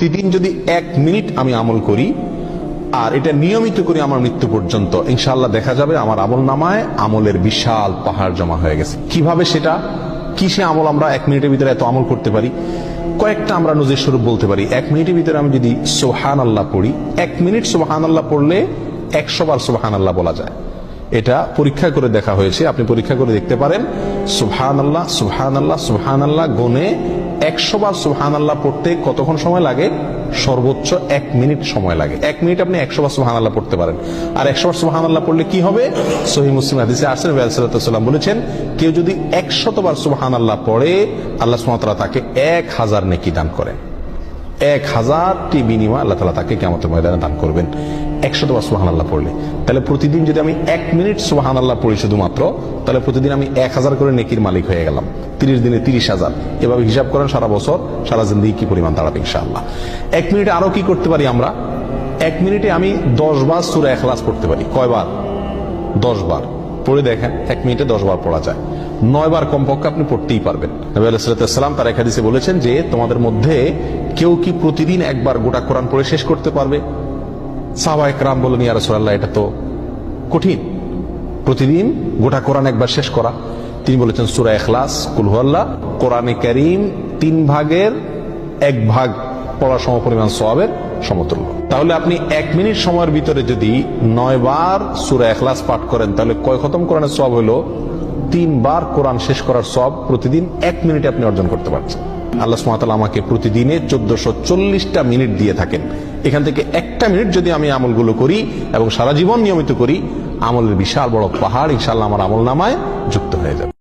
প্রতিদিন যদি 1 মিনিট আমি আমল করি আর এটা নিয়মিত করি আমার মৃত্যু পর্যন্ত, ইনশাআল্লাহ দেখা যাবে আমার আমল নামায় আমলের বিশাল পাহাড় জমা হয়ে গেছে। কিভাবে সেটা, কিসে আমল আমরা 1 মিনিটের ভিতরে এত আমল করতে পারি? কয়েকটা আমরা নজির স্বরূপ বলতে পারি। 1 মিনিটের ভিতরে আমি যদি সুবহানাল্লাহ পড়ি, 1 মিনিট সুবহানাল্লাহ পড়লে 100 বার সুবহানাল্লাহ বলা যায়। এটা পরীক্ষা করে দেখা হয়েছে, আপনি পরীক্ষা করে দেখতে পারেন। সুবহানাল্লাহ সুবহানাল্লাহ সুবহানাল্লাহ গুনে 100 বার সুবহানাল্লাহ পড়তে কতক্ষণ সময় লাগে? সর্বোচ্চ 1 মিনিট সময় লাগে। 1 মিনিট আপনি 100 বার সুবহানাল্লাহ পড়তে পারেন। আর 100 বার সুবহানাল্লাহ পড়লে কি হবে? সহিহ মুসলিম হাদিসে আসছে, নবী সাল্লাল্লাহু আলাইহি ওয়াসাল্লাম বলেছেন, কেউ যদি 100 বার সুবহানাল্লাহ পড়ে, আল্লাহ সুবহানাহু ওয়া তাআলা তাকে 1000 নেকি দান করেন। 1000টি বিনিময় আল্লাহ তাআলা তাকে কিয়ামতের ময়দানে দান করবেন 100 বার সুবহানাল্লাহ পড়লে। তাহলে প্রতিদিন যদি আমি 1 মিনিট সুবহানাল্লাহ পড়ি শুধুমাত্র, তাহলে প্রতিদিন আমি 1000 করে নেকির মালিক হয়ে গেলাম। 30 দিনে 30,000। এভাবে হিসাব করেন সারা বছর, সারা জিন্দেগি কি পরিমাণ দাঁড়াবে ইনশাআল্লাহ। 1 মিনিটে আরো কি করতে পারি আমরা? 1 মিনিটে আমি 10 বার সূরা ইখলাস পড়তে পারি। কয়বার? 10 বার। পড়ে দেখেন 1 মিনিটে 10 বার পড়া যায়। 9 বার কমপক্ষে আপনি পড়তেই পারবেন। নবী আলাইহিস সালাম তার এক হাদিসে বলেছেন যে, তোমাদের মধ্যে কেউ কি প্রতিদিন একবার গোটা কোরআন পড়ে শেষ করতে পারবে? সাহাবায়ে কেরাম বললেন, ইয়া রাসূলুল্লাহ, এটা তো কঠিন, প্রতিদিন গোটা কোরআন একবার শেষ করা। তিনি বলেছেন, সূরা ইখলাস, কুল হুয়াল্লাহ, কোরআনে কারীম 3 ভাগের 1 ভাগ পড়া সমপরিমাণ সওয়াবের সমতুল্য। তাহলে আপনি 1 মিনিট সময়ের ভিতরে যদি 9 বার সূরা ইখলাস পাঠ করেন, তাহলে কয় খতম কোরআনের সওয়াব হলো? 3 বার কোরআন শেষ করার সওয়াব প্রতিদিন 1 মিনিটে আপনি অর্জন করতে পারছেন। আল্লাহ সুবহানাহু ওয়া তাআলা আমাকে প্রতিদিনে 1440টা মিনিট দিয়ে থাকেন। এখান থেকে 1টা মিনিট যদি আমি আমলগুলো করি এবং সারা জীবন নিয়মিত করি, আমলের বিশাল বড় পাহাড় ইনশাআল্লাহ আমার আমল নামায় যুক্ত হয়ে যাবে।